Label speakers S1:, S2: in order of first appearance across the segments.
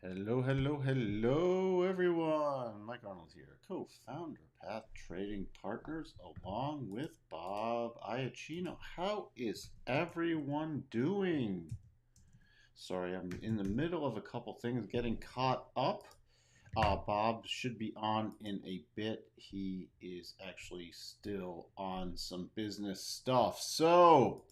S1: Hello, everyone. Mike Arnold here, co-founder of Path Trading Partners, along with Bob Iacchino. How is everyone doing? Sorry, I'm in the middle of a couple things getting caught up. Bob should be on in a bit. He is actually still on some business stuff. So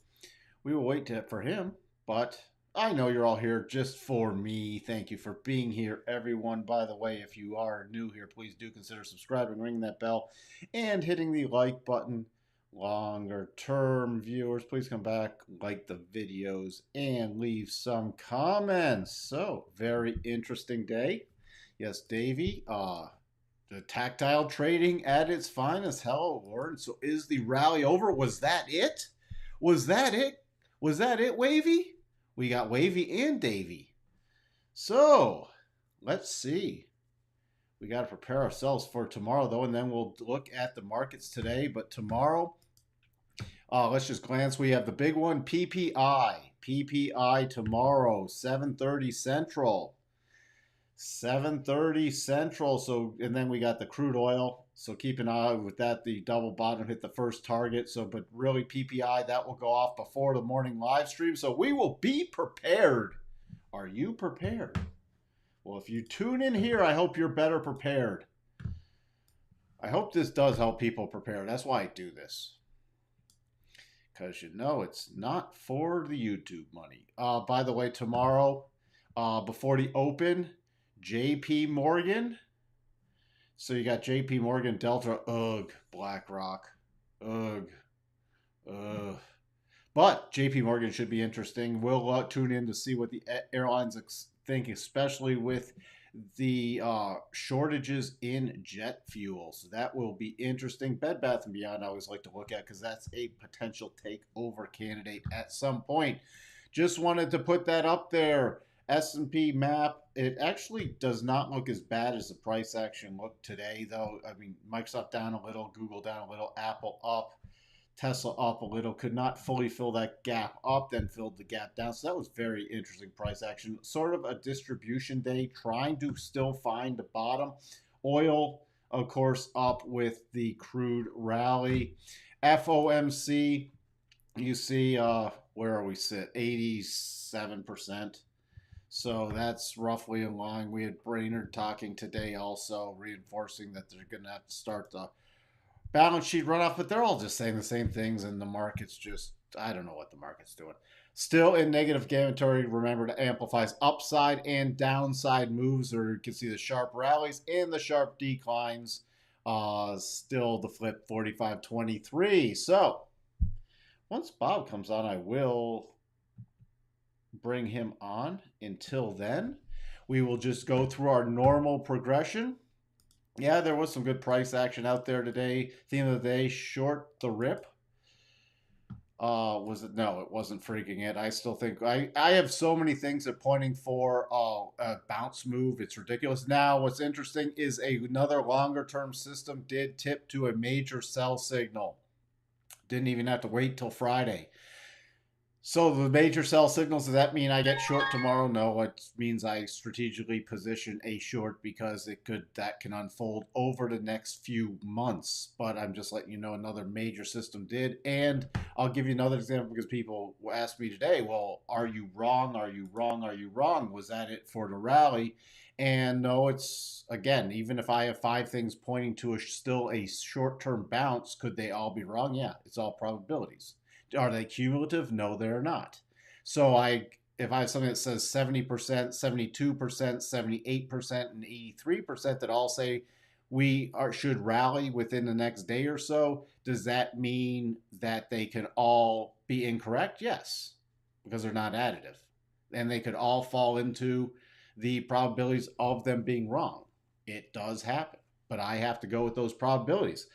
S1: we will wait for him, but I know you're all here just for me. Thank you for being here, everyone. By the way, if you are new here, please do consider subscribing, ringing that bell, and hitting the like button. Longer term viewers, please come back, like the videos, and leave some comments. So, very interesting day. Yes, Davey. The tactile trading at its finest. Hello, Warren. So, is the rally over? Was that it? Was that it? Was that it, Wavy? We got Wavy and Davy. So, let's see. We got to prepare ourselves for tomorrow, though, and then we'll look at the markets today. But tomorrow, let's just glance. We have the big one, PPI. PPI tomorrow, 7:30 Central. 7:30 Central. So, and then we got the crude oil. So keep an eye with that. The double bottom hit the first target. So, but really PPI, that will go off before the morning live stream. So we will be prepared. Are you prepared? Well, if you tune in here, I hope you're better prepared. I hope this does help people prepare. That's why I do this. Because you know it's not for the YouTube money. By the way, tomorrow, before the open, JP Morgan. So you got JP Morgan, Delta, BlackRock, But JP Morgan should be interesting. We'll tune in to see what the airlines think, especially with the shortages in jet fuel. So that will be interesting. Bed Bath & Beyond I always like to look at because that's a potential takeover candidate at some point. Just wanted to put that up there. S&P map, it actually does not look as bad as the price action looked today, though. I mean, Microsoft down a little, Google down a little, Apple up, Tesla up a little. Could not fully fill that gap up, then filled the gap down. So that was very interesting price action. Sort of a distribution day, trying to still find the bottom. Oil, of course, up with the crude rally. FOMC, you see, where are we sit? 87%. So that's roughly in line. We had Brainerd talking today also, reinforcing that they're going to have to start the balance sheet runoff, but they're all just saying the same things, and the market's just, I don't know what the market's doing. Still in negative territory. Remember to amplify upside and downside moves, or you can see the sharp rallies and the sharp declines. Still the flip 45.23. So once Bob comes on, I will bring him on. Until then, we will just go through our normal progression. Yeah, there was some good price action out there today. Theme of the day, short the rip. Was it? No, it wasn't freaking it. I still think I have so many things that pointing for a bounce move. It's ridiculous. Now, what's interesting is another longer term system did tip to a major sell signal. Didn't even have to wait till Friday. So the major sell signals, does that mean I get short tomorrow? No, it means I strategically position a short because that can unfold over the next few months. But I'm just letting you know another major system did. And I'll give you another example because people asked me today, well, are you wrong? Are you wrong? Are you wrong? Was that it for the rally? And no, it's, again, even if I have 5 things pointing to still a short-term bounce, could they all be wrong? Yeah, it's all probabilities. Are they cumulative? No, they're not. So if I have something that says 70%, 72%, 78%, and 83% that all say should rally within the next day or so, does that mean that they could all be incorrect? Yes, because they're not additive. And they could all fall into the probabilities of them being wrong. It does happen, but I have to go with those probabilities.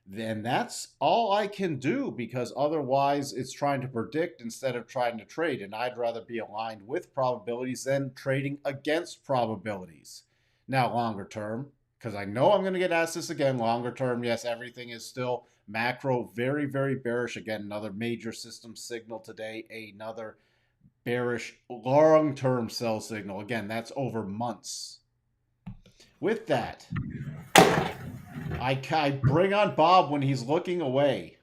S1: Then that's all I can do, because otherwise it's trying to predict instead of trying to trade. And I'd rather be aligned with probabilities than trading against probabilities. Now, longer term, because I know I'm going to get asked this again, longer term, yes, everything is still macro, very, very bearish. Again, another major system signal today, another bearish long-term sell signal. Again, that's over months. With that, I bring on Bob when he's looking away.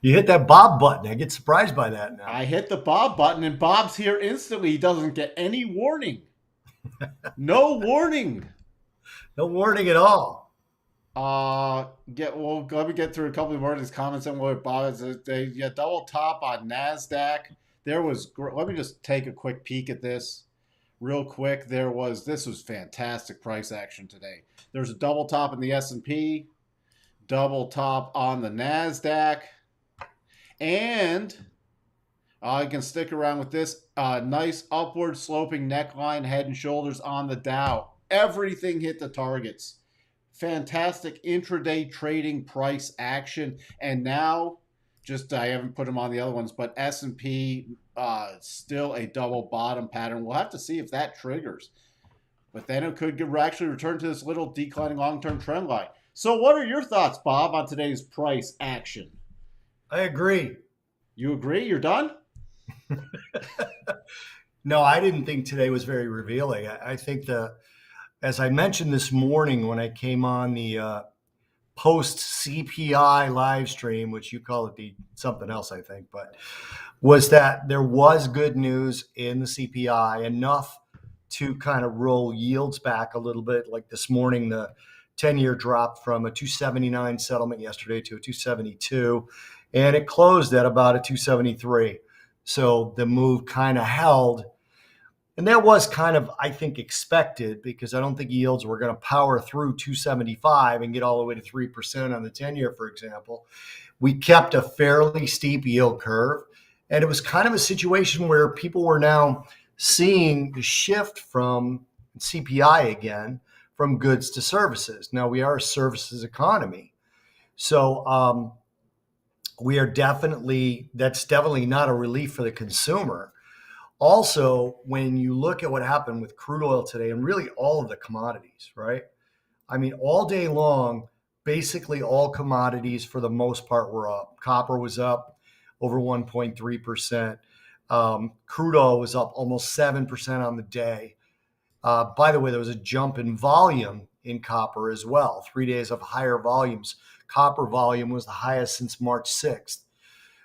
S2: You hit that Bob button. I get surprised by that now.
S1: I hit the Bob button, and Bob's here instantly. He doesn't get any warning. No warning.
S2: No warning at all.
S1: Let me get through a couple more of these comments on what Bob is. They double top on Nasdaq. Let me just take a quick peek at this real quick. This was fantastic price action today. There's a double top in the S&P, double top on the Nasdaq, and I can stick around with this nice upward sloping neckline, head and shoulders on the Dow. Everything hit the targets. Fantastic intraday trading price action. And now, I haven't put them on the other ones, but S&P still a double bottom pattern. We'll have to see if that triggers. But then it could actually return to this little declining long-term trend line. So what are your thoughts, Bob, on today's price action?
S2: I agree.
S1: You agree? You're done?
S2: No, I didn't think today was very revealing. I think as I mentioned this morning when I came on the post CPI live stream, which you call it something else, I think, but was that there was good news in the CPI, enough to kind of roll yields back a little bit. Like this morning, the 10-year dropped from a 279 settlement yesterday to a 272, and it closed at about a 273. So the move kind of held. And that was kind of, I think, expected, because I don't think yields were going to power through 275 and get all the way to 3% on the 10-year, for example. We kept a fairly steep yield curve. And it was kind of a situation where people were now seeing the shift from CPI again, from goods to services. Now, we are a services economy. So that's definitely not a relief for the consumer. Also, when you look at what happened with crude oil today, and really all of the commodities, right? I mean, all day long, basically all commodities for the most part were up. Copper was up over 1.3%. Crude oil was up almost 7% on the day. By the way, there was a jump in volume in copper as well. 3 days of higher volumes. Copper volume was the highest since March 6th.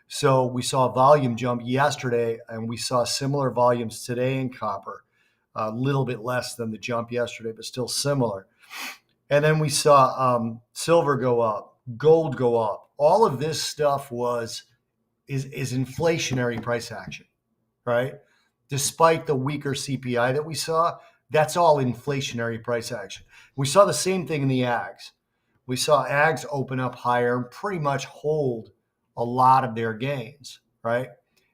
S2: So we saw a volume jump yesterday, and we saw similar volumes today in copper, a little bit less than the jump yesterday, but still similar. And then we saw silver go up, gold go up. All of this stuff is inflationary price action, right? Despite the weaker CPI that we saw, that's all inflationary price action. We saw the same thing in the ags. We saw ags open up higher and pretty much hold a lot of their gains, right?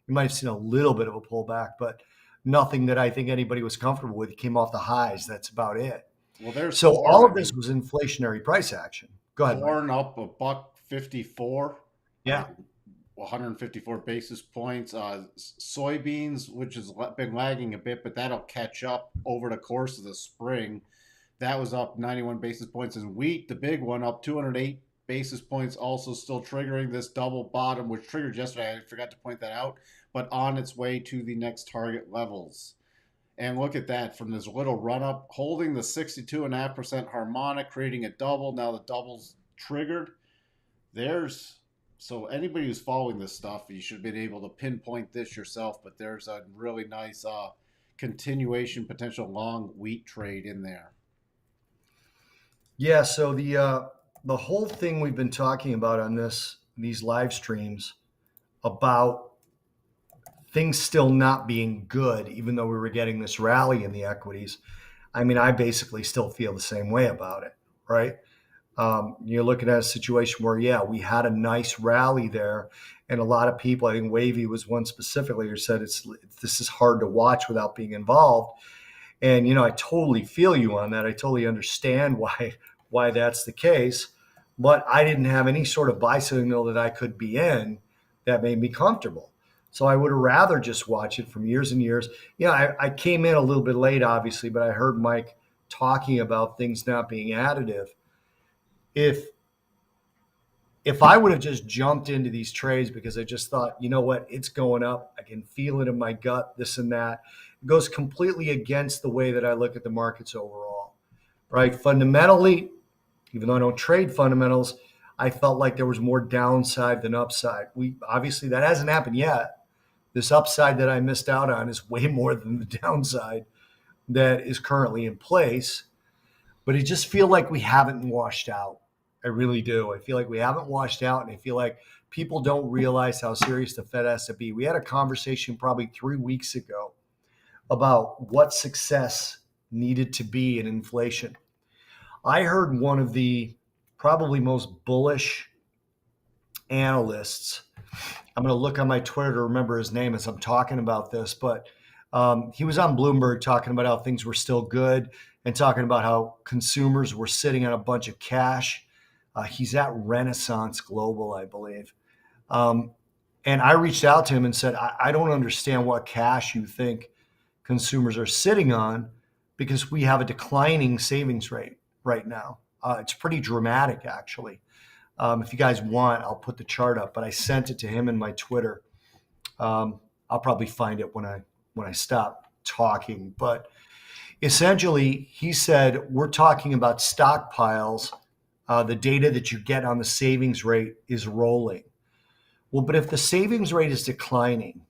S2: You might have seen a little bit of a pullback, but nothing that I think anybody was comfortable with. It came off the highs. That's about it.
S1: Well,
S2: so all of this was inflationary price action. Go ahead.
S1: Corn up $1.54.
S2: Yeah.
S1: 154 basis points. Soybeans, which has been lagging a bit, but that'll catch up over the course of the spring. That was up 91 basis points. And wheat, the big one, up 208 basis points, also still triggering this double bottom, which triggered yesterday. I forgot to point that out, but on its way to the next target levels. And look at that, from this little run up, holding the 62.5% harmonic, creating a double. Now the double's triggered. So anybody who's following this stuff, you should have been able to pinpoint this yourself, but there's a really nice continuation, potential long wheat trade in there.
S2: Yeah, so the whole thing we've been talking about on these live streams about things still not being good, even though we were getting this rally in the equities. I mean, I basically still feel the same way about it, right? You're looking at a situation where, yeah, we had a nice rally there, and a lot of people, I think Wavy was one specifically who said this is hard to watch without being involved. And, I totally feel you on that. I totally understand why that's the case, but I didn't have any sort of buy signal that I could be in that made me comfortable. So I would have rather just watch it from years and years. I came in a little bit late, obviously, but I heard Mike talking about things not being additive. If if I would have just jumped into these trades because I just thought, you know what, it's going up, I can feel it in my gut, this and that, it goes completely against the way that I look at the markets overall, right? Fundamentally, even though I don't trade fundamentals, I felt like there was more downside than upside. We obviously that hasn't happened yet. This upside that I missed out on is way more than the downside that is currently in place. But I just feel like we haven't washed out. I really do. I feel like we haven't washed out, and I feel like people don't realize how serious the Fed has to be. We had a conversation probably 3 weeks ago about what success needed to be in inflation. I heard one of the probably most bullish analysts. I'm going to look on my Twitter to remember his name as I'm talking about this, but he was on Bloomberg talking about how things were still good and talking about how consumers were sitting on a bunch of cash. He's at Renaissance Global, I believe. And I reached out to him and said, I don't understand what cash you think consumers are sitting on because we have a declining savings rate right now. It's pretty dramatic, actually. If you guys want, I'll put the chart up, but I sent it to him in my Twitter. I'll probably find it when I stop talking. But essentially, he said, we're talking about stockpiles. The data that you get on the savings rate is rolling. Well, but if the savings rate is declining,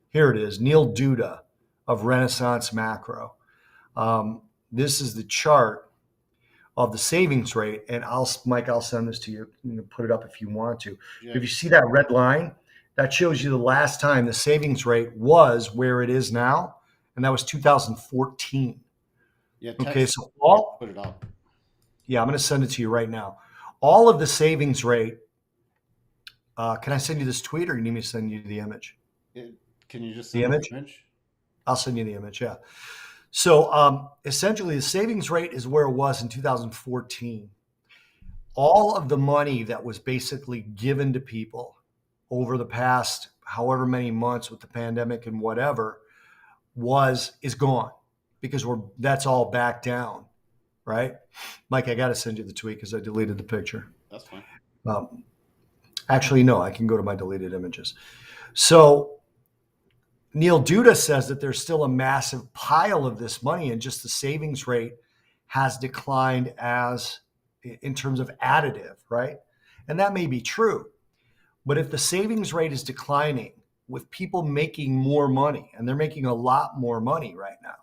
S2: here it is, Neil Duda of Renaissance Macro. This is the chart of the savings rate. And Mike, I'll send this to you. You can put it up if you want to.
S1: Yeah.
S2: If you see that red line, that shows you the last time the savings rate was where it is now, and that was 2014.
S1: Yeah.
S2: Okay, so
S1: put it up.
S2: Yeah, I'm going to send it to you right now. All of the savings rate. Can I send you this tweet, or you need me to send you the image?
S1: Can you just send the image?
S2: I'll send you the image. Yeah. So essentially, the savings rate is where it was in 2014. All of the money that was basically given to people over the past however many months with the pandemic and whatever is gone because that's all back down, right? Mike, I got to send you the tweet because I deleted the picture.
S1: That's fine.
S2: Actually, no, I can go to my deleted images. So Neil Duda says that there's still a massive pile of this money, and just the savings rate has declined in terms of additive, right? And that may be true. But if the savings rate is declining with people making more money, and they're making a lot more money right now,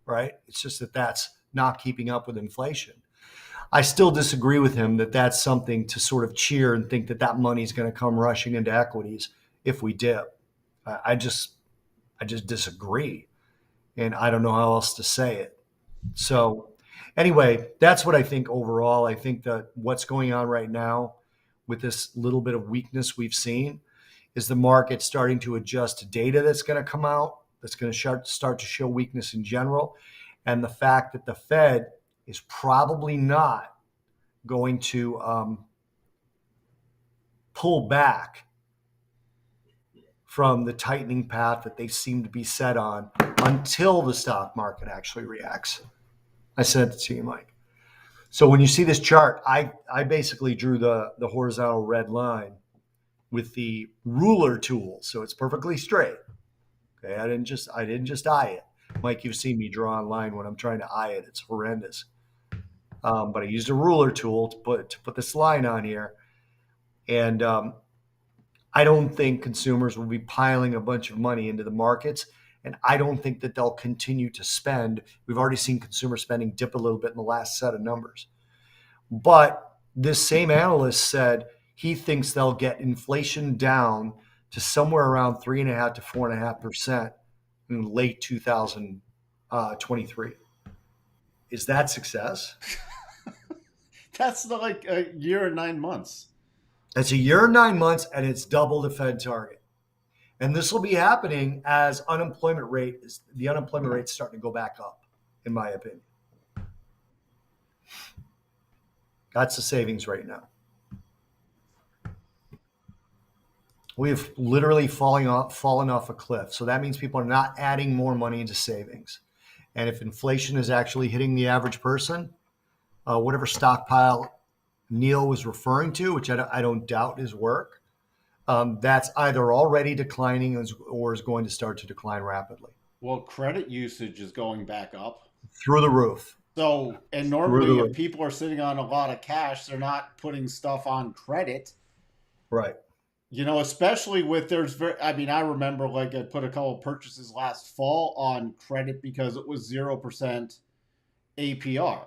S2: right? It's just that that's not keeping up with inflation. I still disagree with him that that's something to sort of cheer and think that that money is going to come rushing into equities if we dip. I just disagree, and I don't know how else to say it. So anyway, that's what I think overall. I think that what's going on right now with this little bit of weakness we've seen is the market starting to adjust to data that's going to come out, that's going to start to show weakness in general, and the fact that the Fed is probably not going to pull back from the tightening path that they seem to be set on until the stock market actually reacts. I sent it to you, Mike. So when you see this chart, I basically drew the horizontal red line with the ruler tool, so it's perfectly straight. Okay, I didn't just eye it. Mike, you've seen me draw on line when I'm trying to eye it. It's horrendous. But I used a ruler tool to put this line on here. And I don't think consumers will be piling a bunch of money into the markets. And I don't think that they'll continue to spend. We've already seen consumer spending dip a little bit in the last set of numbers. But this same analyst said he thinks they'll get inflation down to somewhere around 3.5% to 4.5% in late 2023. Is that success?
S1: That's like a year and 9 months.
S2: It's a year and 9 months, and it's double the Fed target. And this will be happening as the unemployment rate is starting to go back up, in my opinion. That's the savings rate now. We've literally fallen off a cliff. So that means people are not adding more money into savings. And if inflation is actually hitting the average person, whatever stockpile Neil was referring to, which I don't doubt his work, that's either already declining or is going to start to decline rapidly.
S1: Well, credit usage is going back up.
S2: Through the roof.
S1: So, and
S2: Through the
S1: normally, if
S2: roof.
S1: people are sitting on a lot of cash, they're not putting stuff on credit.
S2: Right.
S1: Especially with there's very, I mean, I remember like I put a couple purchases last fall on credit because it was 0% APR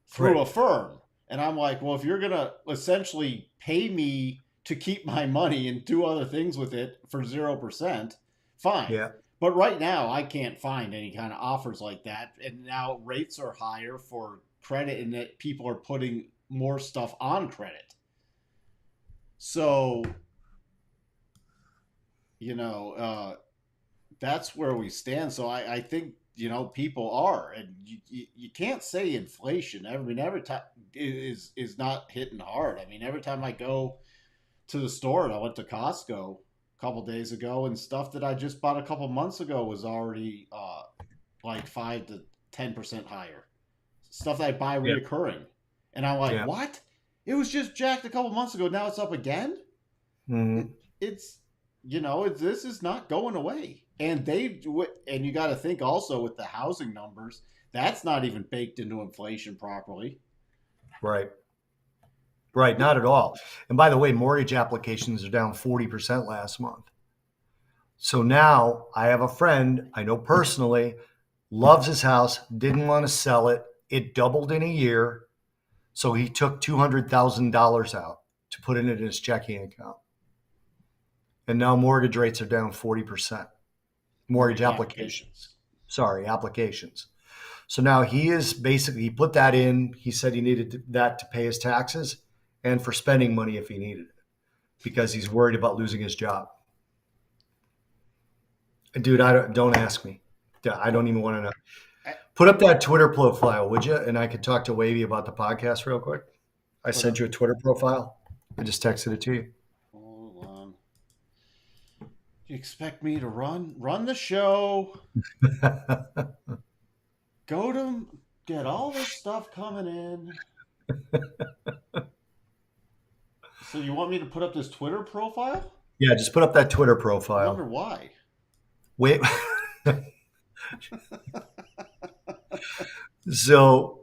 S1: through
S2: Right.
S1: a firm. And I'm like, well, if you're going to essentially pay me to keep my money and do other things with it for 0%, fine.
S2: Yeah.
S1: But right now, I can't find any kind of offers like that. And now rates are higher for credit, and that people are putting more stuff on credit. So, you know, that's where we stand. So I think people are, and you can't say inflation. I mean, every time is not hitting hard. I mean, every time I go to the store, and I went to Costco a couple days ago, and stuff that I just bought a couple months ago was already like 5 to 10% higher. Stuff that I buy
S2: Yeah.
S1: reoccurring, and I'm like,
S2: Yeah.
S1: what? It was just jacked a couple months ago. Now it's up again.
S2: Mm-hmm.
S1: It's this is not going away, and you got to think also with the housing numbers, that's not even baked into inflation properly.
S2: Right. Right. Not at all. And by the way, mortgage applications are down 40% last month. So now I have a friend I know personally, loves his house, didn't want to sell it. It doubled in a year. So he took $200,000 out to put it in his checking account. And now mortgage rates are down 40%. Mortgage
S1: Mortgage
S2: applications.
S1: applications.
S2: Sorry, applications. So now he put that in. He said he needed that to pay his taxes and for spending money if he needed it because he's worried about losing his job. Dude, don't ask me. I don't
S1: Well,
S2: even want to know.
S1: I
S2: Put up that Twitter profile, would you? And I could talk to Wavy about the podcast real quick. I
S1: put
S2: sent
S1: up.
S2: you a Twitter profile. I just texted it to you.
S1: Hold on. You expect me to run the show? Go to get all this stuff coming in. So you want me to put up this Twitter profile?
S2: Yeah, just put up that Twitter
S1: I wonder
S2: profile.
S1: why.
S2: Wait. So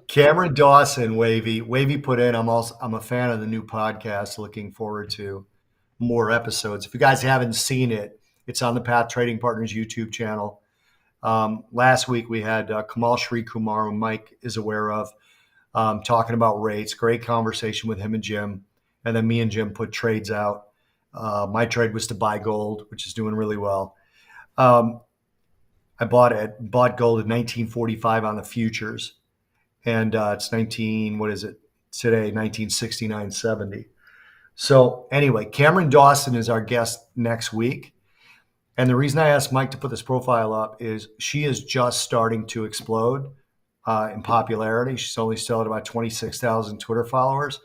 S2: Cameron Dawson, Wavy put in. I'm a fan of the new podcast. Looking forward to more episodes. If you guys haven't seen it, it's on the Path Trading Partners YouTube channel. Last week we had Kamal Shri Kumar, who Mike is aware of, talking about rates. Great conversation with him and Jim. And then me and Jim put trades out. My trade was to buy gold, which is doing really well. I bought gold in 1945 on the futures, and it's 19. What is it today? 1969.70. So anyway, Cameron Dawson is our guest next week. And the reason I asked Mike to put this profile up is she is just starting to explode in popularity. She's only still at about 26,000 Twitter followers.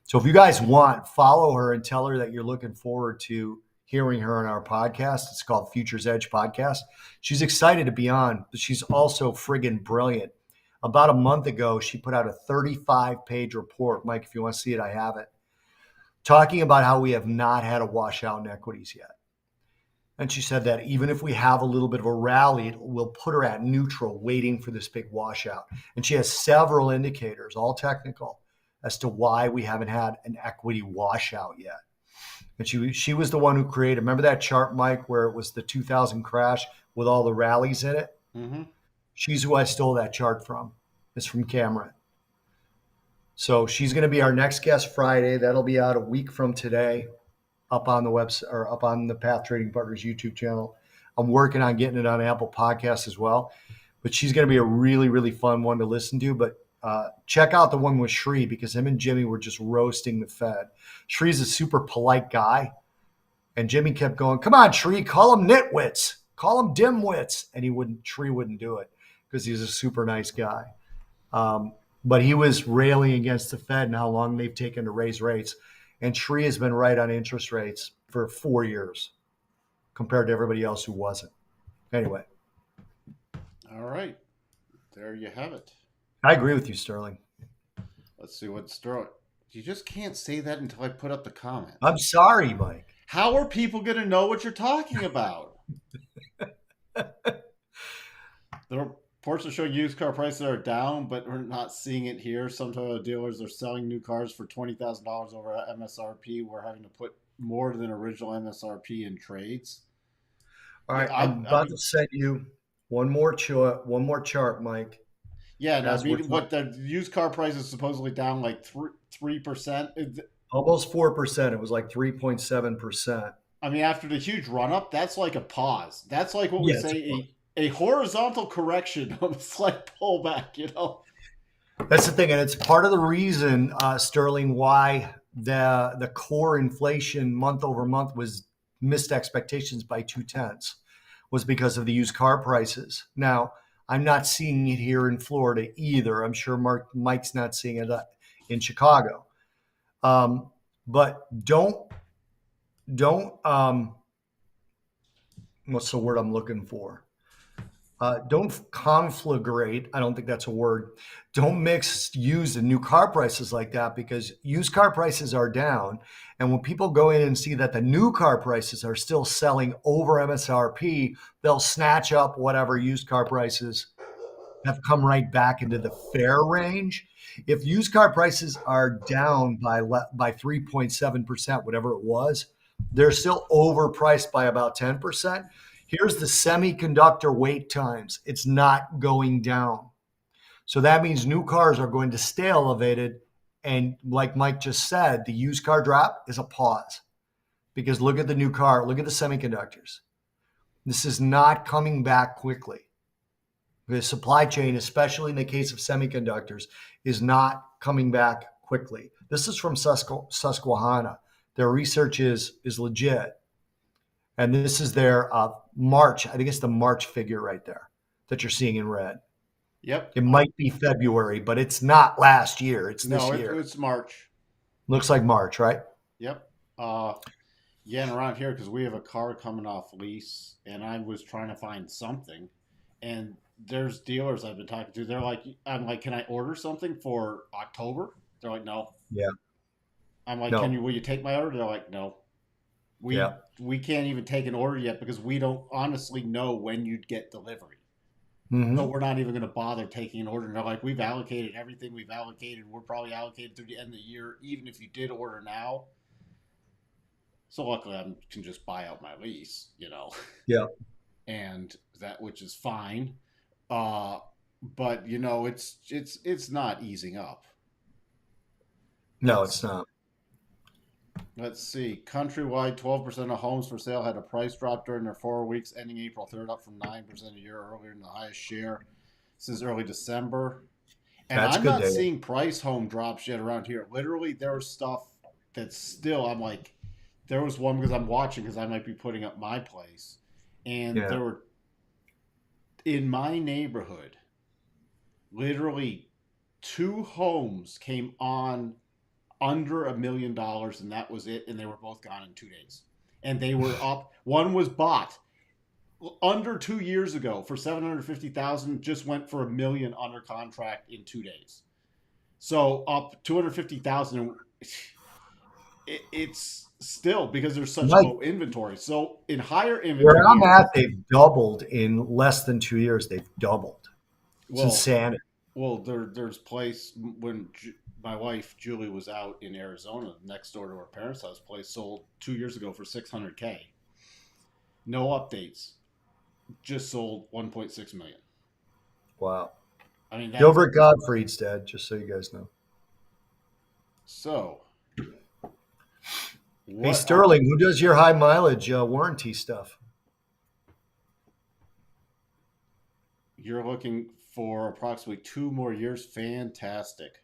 S2: So if you guys want, follow her and tell her that you're looking forward to hearing her on our podcast. It's called Futures Edge Podcast. She's excited to be on, but she's also friggin' brilliant. About a month ago, she put out a 35-page report. Mike, if you want to see it, I have it. Talking about how we have not had a washout in equities yet. And she said that even if we have a little bit of a rally, we'll put her at neutral, waiting for this big washout. And she has several indicators, all technical, as to why we haven't had an equity washout yet. And she was the one who created, remember that chart, Mike, where it was the 2000 crash with all the rallies in it?
S1: Mm-hmm.
S2: She's who I stole that chart from. It's from Cameron. So she's going to be our next guest Friday. That'll be out a week from today, up on the website or up on the Path Trading Partners YouTube channel. I'm working on getting it on Apple Podcasts as well. But she's going to be a really, really fun one to listen to. But check out the one with Shri, because him and Jimmy were just roasting the Fed. Shri's a super polite guy. And Jimmy kept going, come on, Shri, call them nitwits. Call them dimwits. And Shri wouldn't do it because he's a super nice guy. But he was railing against the Fed and how long they've taken to raise rates. And Shri has been right on interest rates for 4 years compared to everybody else who wasn't. Anyway.
S1: All right. There you have it.
S2: I agree with you, Sterling.
S1: Let's see what Sterling. You just can't say that until I put up the comment.
S2: I'm sorry, Mike.
S1: How are people going to know what you're talking about? The reports are showing used car prices are down, but we're not seeing it here. Some Toyota dealers are selling new cars for $20,000 over MSRP. We're having to put more than original MSRP in trades.
S2: All
S1: Yeah,
S2: right, I'm
S1: I
S2: about
S1: mean,
S2: to send you one more chart, Mike.
S1: yeah, and I
S2: As we're
S1: mean,
S2: talking,
S1: what the used car price is supposedly down like 3%.
S2: almost 4%. It was like 3.7%.
S1: I mean, after the huge run up, that's like a pause. That's like what we
S2: Yeah, it's
S1: say a horizontal correction of a slight pullback.
S2: That's the thing, and it's part of the reason, Sterling, why the core inflation month over month was missed expectations by 2/10 was because of the used car prices. Now, I'm not seeing it here in Florida either. I'm sure Mike's not seeing it in Chicago. But don't what's the word I'm looking for? Don't conflagrate. I don't think that's a word. Don't mix used and new car prices like that, because used car prices are down. And when people go in and see that the new car prices are still selling over MSRP, they'll snatch up whatever used car prices have come right back into the fair range. If used car prices are down by 3.7%, whatever it was, they're still overpriced by about 10%. Here's the semiconductor wait times. It's not going down. So that means new cars are going to stay elevated. And like Mike just said, the used car drop is a pause, because look at the new car, look at the semiconductors. This is not coming back quickly. The supply chain, especially in the case of semiconductors, is not coming back quickly. This is from Susquehanna. Their research is legit. And this is their March. I think it's the March figure right there that you're seeing in red.
S1: Yep.
S2: It might be February, but it's not last year. It's this
S1: No,
S2: year.
S1: it's March.
S2: Looks like March, right?
S1: Yep. Yeah, and around here because we have a car coming off lease, and I was trying to find something, and there's dealers I've been talking to. They're like, I'm like, can I order something for October? They're like, no.
S2: Yeah.
S1: I'm like,
S2: No.
S1: will you take my order? They're like, no.
S2: Yeah.
S1: We can't even take an order yet because we don't honestly know when you'd get delivery. So
S2: Mm-hmm.
S1: we're not even going to bother taking an order. And they're like, we've allocated everything we've allocated. We're probably allocated through the end of the year, even if you did order now. So luckily, I can just buy out my lease,
S2: Yeah.
S1: and that which is fine. Uh, but it's not easing up.
S2: No, it's
S1: Let's
S2: not.
S1: let's see. Countrywide, 12% of homes for sale had a price drop during their 4 weeks ending April 3rd, up from 9% a year earlier, in the highest share since early December. And
S2: That's
S1: I'm
S2: good
S1: not
S2: data.
S1: seeing price home drops yet around here. Literally, there's stuff that's still. I'm like, there was one because I'm watching because I might be putting up my place, and
S2: Yeah.
S1: there were in my neighborhood, literally two homes came on under $1 million, and that was it. And they were both gone in 2 days. And they were up. One was bought under 2 years ago for 750,000. Just went for $1 million under contract in 2 days. So up 250,000. It's still because there's such
S2: Mike,
S1: low inventory. So in higher
S2: where
S1: inventory
S2: I'm
S1: years,
S2: at, they've doubled in less than 2 years. They've doubled. It's
S1: well,
S2: insanity.
S1: there's place when my wife Julie was out in Arizona, next door to her parents' house. Place sold 2 years ago for 600K. No updates. Just sold 1.6 million.
S2: Wow.
S1: I mean that's
S2: Gilbert Gottfried's dead, just so you guys know.
S1: so.
S2: Hey,
S1: What are
S2: Sterling, who does your high mileage warranty stuff?
S1: you're looking for approximately 2 more years? Fantastic.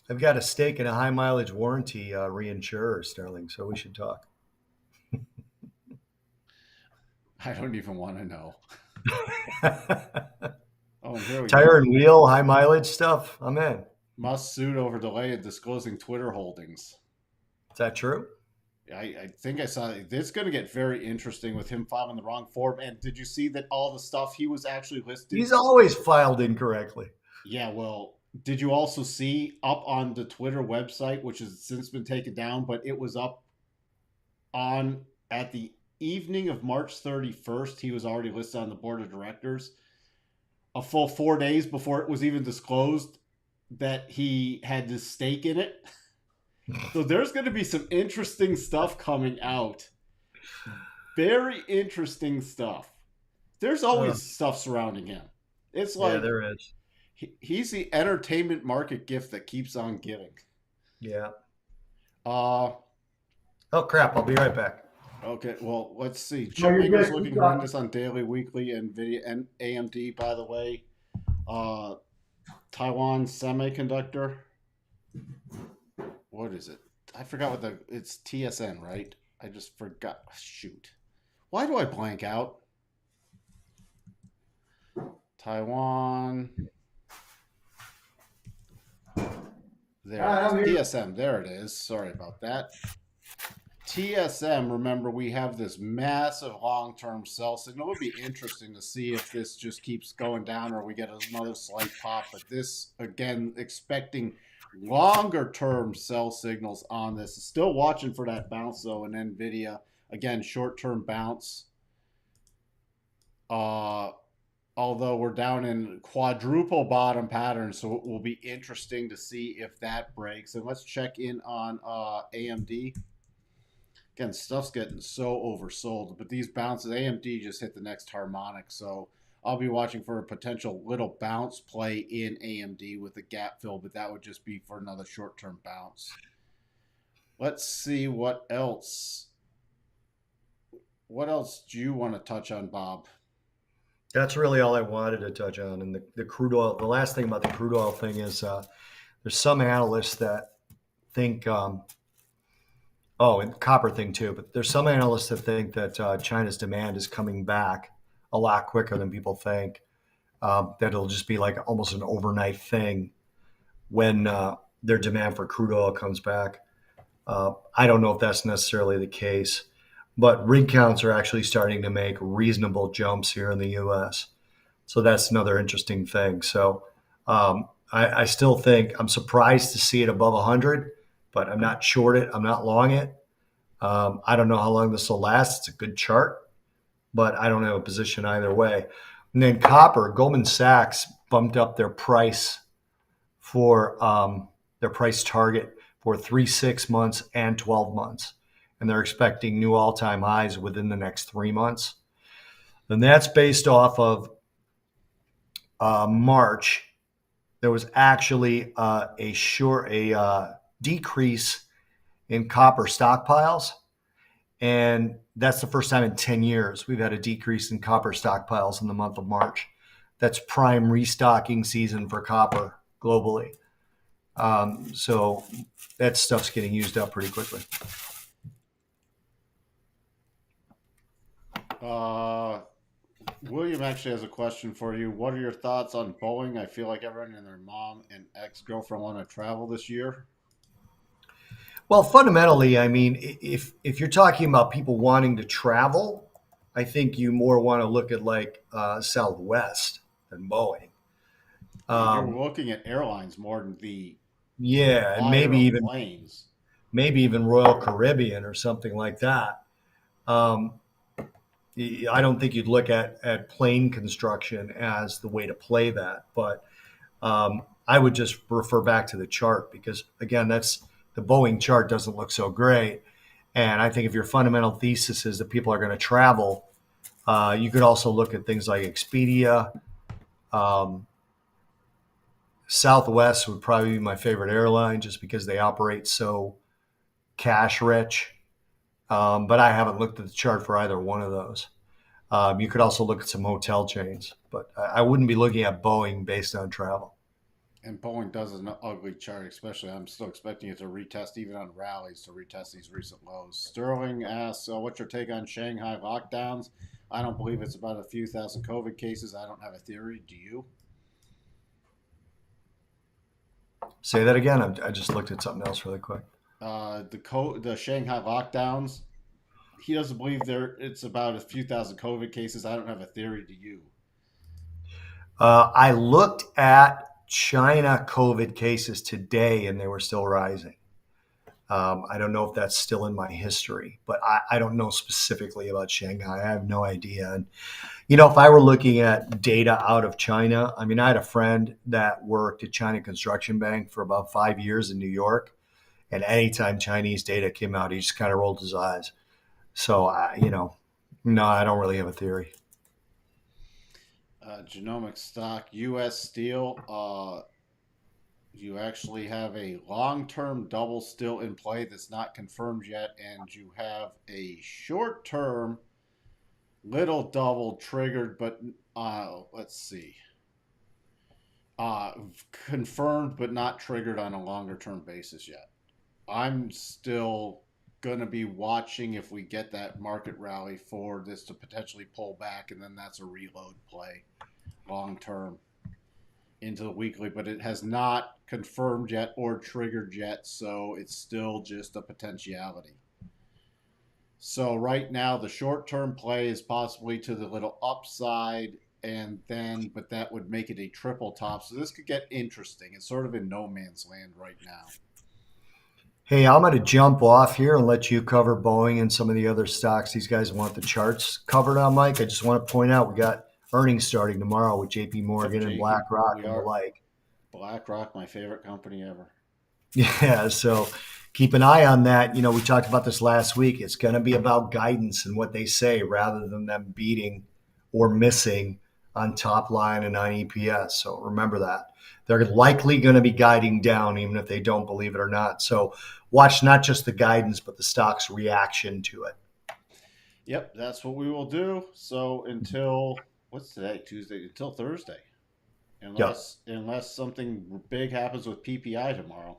S2: I've got a stake in a high mileage warranty reinsurer, Sterling, so we should talk.
S1: I don't even want to know. Oh, and here we
S2: Tire
S1: go.
S2: and wheel, high mileage stuff. I'm in.
S1: Must suit over delay in disclosing Twitter holdings.
S2: Is that true?
S1: I think I saw it. It's going to get very interesting with him filing the wrong form. And did you see that all the stuff he was actually listed?
S2: He's always filed incorrectly.
S1: Yeah, well, Did you also see up on the Twitter website, which has since been taken down, but it was up on at the evening of March 31st? He was already listed on the board of directors a full 4 days before it was even disclosed that he had this stake in it. So there's going to be some interesting stuff coming out. Very interesting stuff. There's
S2: Uh,
S1: always stuff surrounding him. It's
S2: yeah,
S1: like
S2: there is.
S1: he's the entertainment market gift that keeps on giving.
S2: Yeah.
S1: Uh
S2: Oh crap! I'll be right back.
S1: okay, well, let's see.
S2: No,
S1: Chip
S2: you're
S1: Mango's
S2: good. Keep
S1: looking
S2: talking.
S1: horrendous on daily, weekly, and video and AMD, by the way. Uh Taiwan Semiconductor. What is it? I forgot what the it's TSN, right? I just forgot. Shoot. Why do I blank out? Taiwan.
S2: All
S1: There it
S2: right,
S1: is.
S2: I'm here.
S1: TSM. There it is. Sorry about that. TSM, remember, we have this massive long term sell signal. It would be interesting to see if this just keeps going down or we get another slight pop. But this, again, expecting longer term sell signals on this. Still watching for that bounce, though, in NVIDIA. Again, short term bounce. Uh, although we're down in quadruple bottom pattern, so it will be interesting to see if that breaks. And let's check in on AMD. Again, stuff's getting so oversold, but these bounces, AMD just hit the next harmonic, so I'll be watching for a potential little bounce play in AMD with a gap fill, but that would just be for another short-term bounce. Let's see what else. What else do you want to touch on, Bob?
S2: That's really all I wanted to touch on. And the crude oil. The last thing about the crude oil thing is there's some analysts that think. Oh, and copper thing too. But there's some analysts that think that China's demand is coming back a lot quicker than people think. That it'll just be like almost an overnight thing when their demand for crude oil comes back. I don't know if that's necessarily the case, but rig counts are actually starting to make reasonable jumps here in the U.S. So that's another interesting thing. So I still think I'm surprised to see it above 100, but I'm not short it. I'm not long it. I don't know how long this will last. It's a good chart, but I don't have a position either way. And then copper, Goldman Sachs bumped up for their price target for 3, 6 months, and 12 months. And they're expecting new all time highs within the next 3 months. And that's based off of March. There was actually a decrease in copper stockpiles. And that's the first time in 10 years we've had a decrease in copper stockpiles in the month of March. That's prime restocking season for copper globally. So that stuff's getting used up pretty quickly.
S1: Uh, William actually has a question for you. What are your thoughts on Boeing? I feel like everyone and their mom and ex-girlfriend want to travel this year.
S2: Well, fundamentally, I mean, if you're talking about people wanting to travel, I think you more want to look at like Southwest than Boeing.
S1: You're
S2: Um,
S1: looking at airlines more than the
S2: yeah, and
S1: flyer of planes.
S2: maybe even Royal Caribbean or something like that. Um, I don't think you'd look at plane construction as the way to play that, but I would just refer back to the chart because again, that's the Boeing chart doesn't look so great, and I think if your fundamental thesis is that people are going to travel, you could also look at things like Expedia. Um, Southwest would probably be my favorite airline just because they operate so cash rich. But I haven't looked at the chart for either one of those. You could also look at some hotel chains, but I wouldn't be looking at Boeing based on travel.
S1: And Boeing does an ugly chart, especially. I'm still expecting it to retest, even on rallies, to retest these recent lows. Sterling asks, what's your take on Shanghai lockdowns? I don't believe it's about a few thousand COVID cases. I don't have a theory. Do you?
S2: Say that again. I just looked at something else really quick.
S1: The Shanghai lockdowns. He doesn't believe it's about a few thousand COVID cases. I don't have a theory. Do you?
S2: I looked at China COVID cases today, and they were still rising. I don't know if that's still in my history, but I don't know specifically about Shanghai. I have no idea. And, if I were looking at data out of China, I mean, I had a friend that worked at China Construction Bank for about 5 years in New York. And anytime Chinese data came out, he just kind of rolled his eyes. So, no, I don't really have a theory.
S1: Genomic stock, U.S. Steel. You actually have a long-term double still in play that's not confirmed yet, and you have a short-term little double triggered, but let's see, uh, confirmed but not triggered on a longer-term basis yet. I'm still going to be watching if we get that market rally for this to potentially pull back, and then that's a reload play long term into the weekly, but it has not confirmed yet or triggered yet, so it's still just a potentiality. So right now, the short-term play is possibly to the little upside, and then, but that would make it a triple top. So this could get interesting. It's sort of in no man's land right now.
S2: Hey, I'm going to jump off here and let you cover Boeing and some of the other stocks these guys want the charts covered on, Mike. I just want to point out we got earnings starting tomorrow with JP
S1: Yep,
S2: Morgan and
S1: JP,
S2: BlackRock
S1: we
S2: and the
S1: are
S2: like.
S1: BlackRock, my favorite company ever.
S2: Yeah, so keep an eye on that. We talked about this last week. It's going to be about guidance and what they say rather than them beating or missing on top line and on EPS. So remember that. They're likely going to be guiding down, even if they don't believe it or not. So watch not just the guidance, but the stock's reaction to it.
S1: Yep, that's what we will do. So until what's today? Tuesday until Thursday,
S2: Yep.
S1: unless something big happens with PPI tomorrow.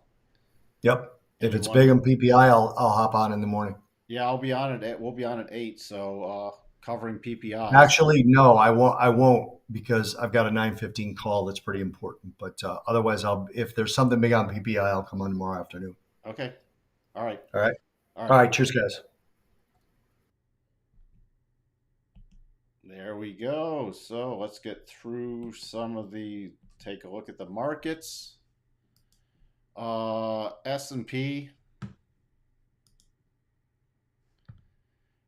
S2: Yep. If it's big
S1: Anyone?
S2: on PPI, I'll hop on in the morning.
S1: Yeah, I'll be on it. We'll be on at 8. So covering PPIs.
S2: Actually, no, I won't. I won't because I've got a 9:15 call that's pretty important. But otherwise, I'll if there's something big on PPI, I'll come on tomorrow afternoon.
S1: Okay. All right.
S2: All right.
S1: All
S2: All
S1: right.
S2: right. Cheers, guys.
S1: There we go. So let's get through some of the. Take a look at the markets. S&P.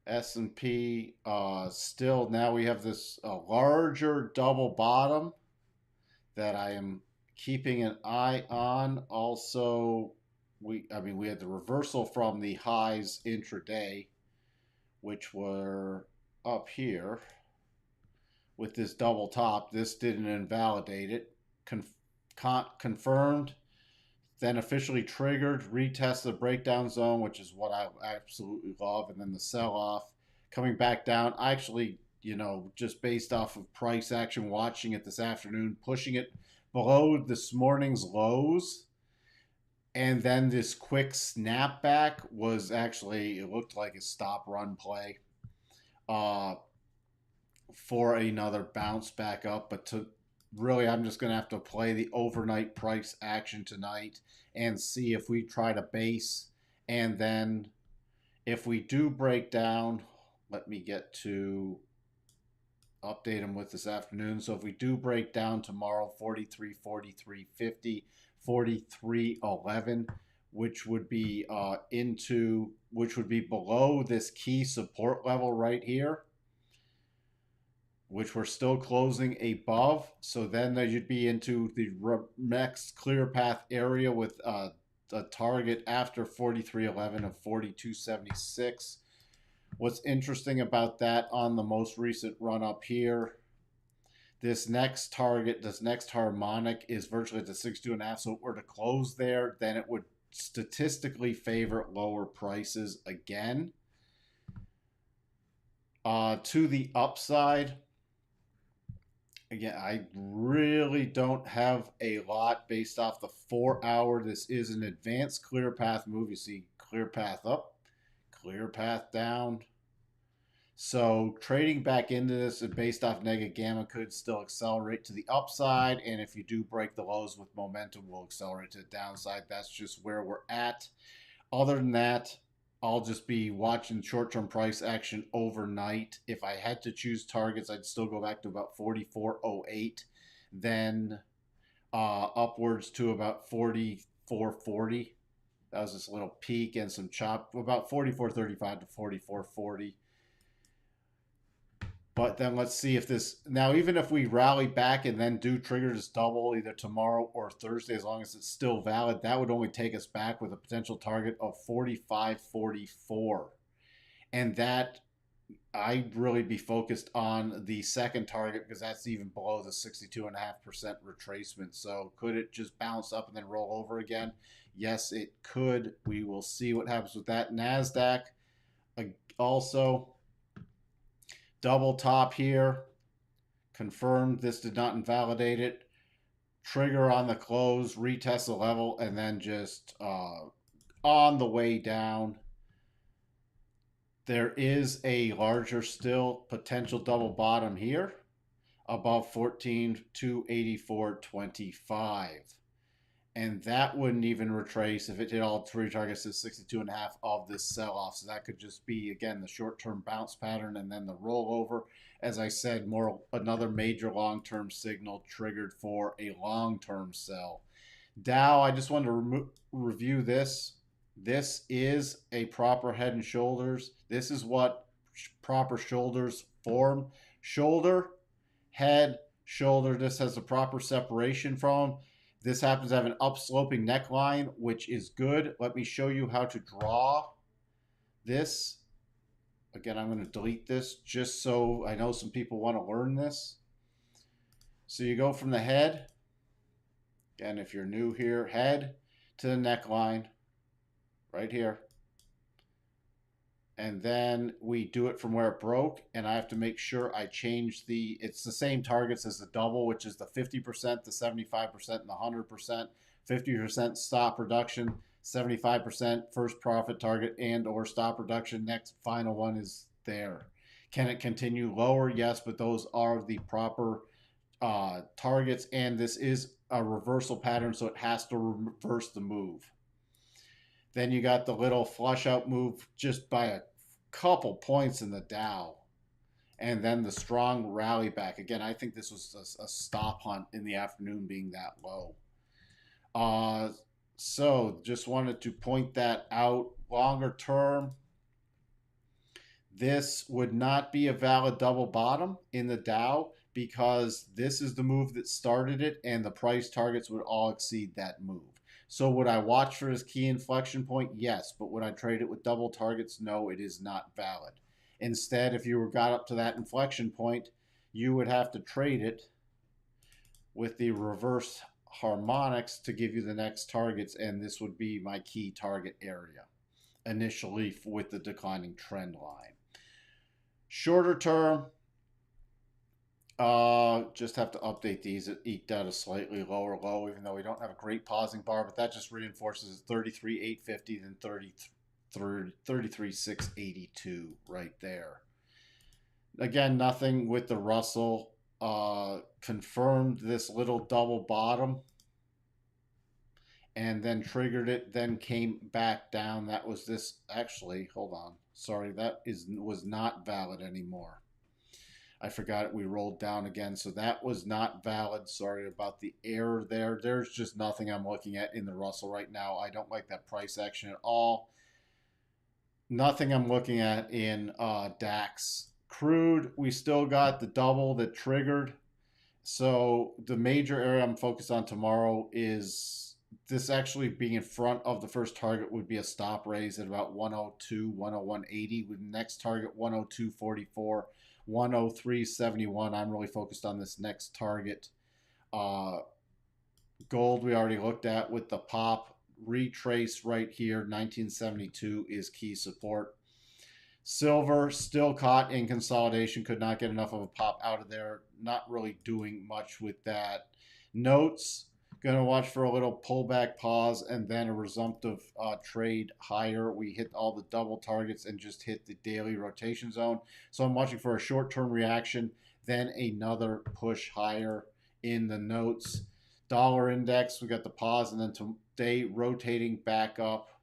S1: S&P still now we have this larger double bottom that I am keeping an eye on. Also, we had the reversal from the highs intraday, which were up here with this double top. This didn't invalidate it. Confirmed, then officially triggered, retest the breakdown zone, which is what I absolutely love, and then the sell off coming back down. I actually, just based off of price action, watching it this afternoon, pushing it below this morning's lows. And then this quick snapback was actually, it looked like a stop run play uh, for another bounce back up. But to really, I'm just going to have to play the overnight price action tonight and see if we try to base. And then if we do break down, let me get to update them with this afternoon. So if we do break down tomorrow, 43, 43, 50, 43, 11, which would be which would be below this key support level right here, which we're still closing above. So then you'd be into the next clear path area with a target after 43.11 of 42.76. What's interesting about that on the most recent run up here, this next target, this next harmonic is virtually at the 62.5. So if we're to close there, then it would statistically favor lower prices again. To the upside, again, I really don't have a lot based off the 4 hour. This is an advanced clear path move. You see clear path up, clear path down. So trading back into this and based off negative gamma could still accelerate to the upside. And if you do break the lows with momentum, we'll accelerate to the downside. That's just where we're at. Other than that, I'll just be watching short-term price action overnight. If I had to choose targets, I'd still go back to about 44.08. Then upwards to about 44.40. That was this little peak and some chop, about 44.35 to 44.40. But then let's see if this now, even if we rally back and then do trigger this double either tomorrow or Thursday, as long as it's still valid, that would only take us back with a potential target of 45.44. And that I'd really be focused on the second target because that's even below the 62.5% retracement. So could it just bounce up and then roll over again? Yes, it could. We will see what happens with that. NASDAQ also double top here. Confirmed this did not invalidate it. Trigger on the close, retest the level, and then just on the way down. There is a larger still potential double bottom here above 14 to 84.25. And that wouldn't even retrace if it hit all three targets to 62.5 of this sell-off. So that could just be, again, the short-term bounce pattern and then the rollover. As I said, more another major long-term signal triggered for a long-term sell. Dow, I just wanted to review this. This is a proper head and shoulders. This is what proper shoulders form. Shoulder, head, shoulder. This has a proper separation from them. This happens to have an upsloping neckline, which is good. Let me show you how to draw this. Again, I'm going to delete this just so I know some people want to learn this. So you go from the head. Again, if you're new here, head to the neckline right here. And then we do it from where it broke, and I have to make sure I change it's the same targets as the double, which is the 50%, the 75%, and the 100%. 50% stop reduction, 75% first profit target and or stop reduction. Next final one is there. Can it continue lower? Yes, but those are the proper targets, and this is a reversal pattern, so it has to reverse the move. Then you got the little flush out move just by a couple points in the Dow. And then the strong rally back. Again, I think this was a stop hunt in the afternoon being that low. So just wanted to point that out. Longer term, this would not be a valid double bottom in the Dow because this is the move that started it and the price targets would all exceed that move. So would I watch for this key inflection point? Yes. But would I trade it with double targets? No, it is not valid. Instead, if you got up to that inflection point, you would have to trade it with the reverse harmonics to give you the next targets. And this would be my key target area initially with the declining trend line. Shorter term, just have to update these. It eked out a slightly lower low, even though we don't have a great pausing bar, but that just reinforces 33,850, then 33,682 right there. Again, nothing with the Russell. Confirmed this little double bottom and then triggered it, then came back down. That was this. Actually, hold on. Sorry, that was not valid anymore. I forgot it. We rolled down again. So that was not valid. Sorry about the error there. There's just nothing I'm looking at in the Russell right now. I don't like that price action at all. Nothing I'm looking at in DAX. Crude, we still got the double that triggered. So the major area I'm focused on tomorrow is this actually being in front of the first target would be a stop raise at about 102, 101.80 with next target 102.44. 103.71. I'm really focused on this next target. Gold we already looked at with the pop. Retrace right here. 1972 is key support. Silver still caught in consolidation. Could not get enough of a pop out of there. Not really doing much with that. Notes. Going to watch for a little pullback pause and then a resumptive trade higher. We hit all the double targets and just hit the daily rotation zone. So I'm watching for a short-term reaction, then another push higher in the notes. Dollar index, we got the pause and then today rotating back up.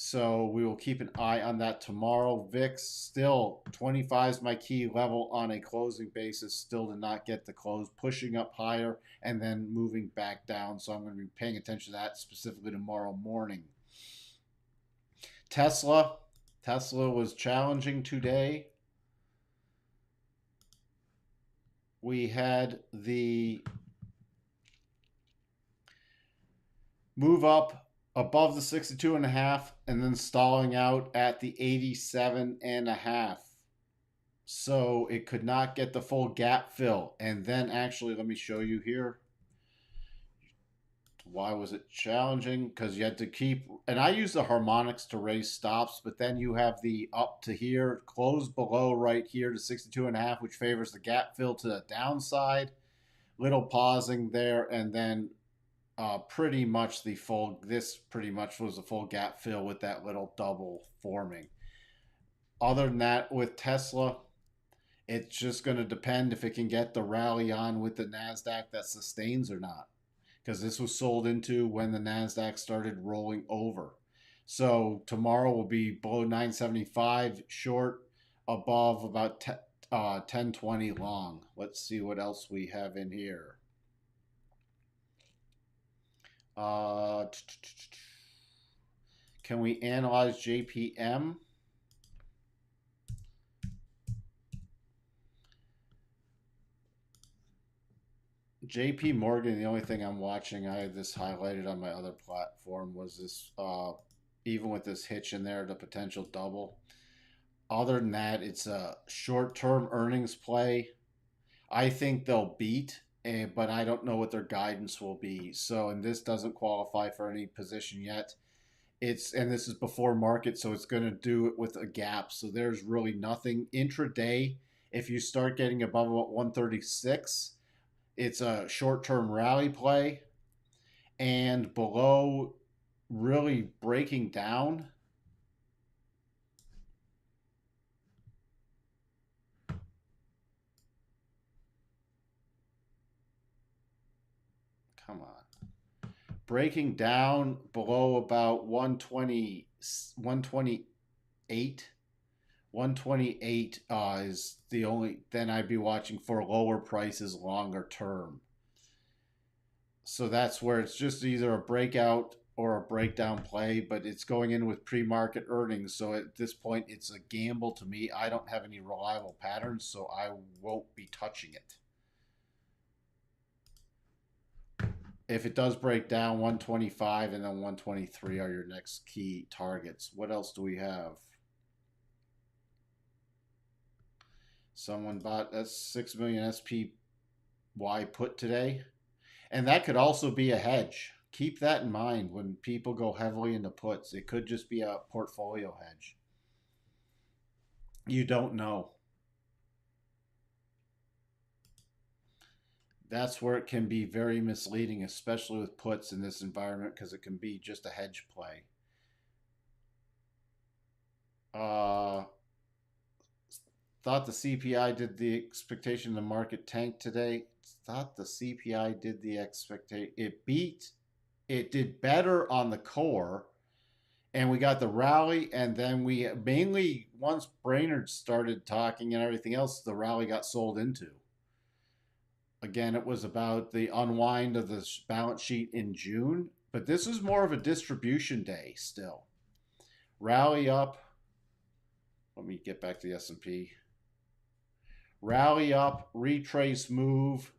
S1: So we will keep an eye on that tomorrow. VIX still 25 is my key level on a closing basis. Still did not get the close, pushing up higher and then moving back down. So I'm going to be paying attention to that specifically tomorrow morning. Tesla. Tesla was challenging today. We had the move up above the 62.5 and then stalling out at the 87.5. So it could not get the full gap fill. And then actually, let me show you here. Why was it challenging? Because you had to keep, and I use the harmonics to raise stops, but then you have the up to here, close below right here to 62.5, which favors the gap fill to the downside. Little pausing there, and then pretty much the full, this pretty much was a full gap fill with that little double forming. Other than that, with Tesla, it's just going to depend if it can get the rally on with the NASDAQ that sustains or not. Because this was sold into when the NASDAQ started rolling over. So tomorrow will be below 975 short, above about 1020 long. Let's see what else we have in here. Can we analyze JPM? JP Morgan, the only thing I'm watching, I had this highlighted on my other platform, was this, even with this hitch in there, the potential double. Other than that, it's a short-term earnings play. I think they'll beat, but I don't know what their guidance will be. So, and this doesn't qualify for any position yet. And this is before market, so it's going to do it with a gap. So there's really nothing intraday. If you start getting above about 136, it's a short-term rally play, and below really breaking down. Come on. Breaking down below about 120, 128. 128 is the only, then I'd be watching for lower prices longer term. So that's where it's just either a breakout or a breakdown play, but it's going in with pre-market earnings. So at this point, it's a gamble to me. I don't have any reliable patterns, so I won't be touching it. If it does break down, 125 and then 123 are your next key targets. What else do we have? Someone bought a 6 million SPY put today. And that could also be a hedge. Keep that in mind when people go heavily into puts. It could just be a portfolio hedge. You don't know. That's where it can be very misleading, especially with puts in this environment, because it can be just a hedge play. Thought the CPI did the expectation the market tanked today. Thought the CPI did the expectation. It did better on the core, and we got the rally, and then we mainly, once Brainerd started talking and everything else, the rally got sold into. Again, it was about the unwind of the balance sheet in June, but this is more of a distribution day still. Rally up. Let me get back to the S&P. Rally up, retrace move,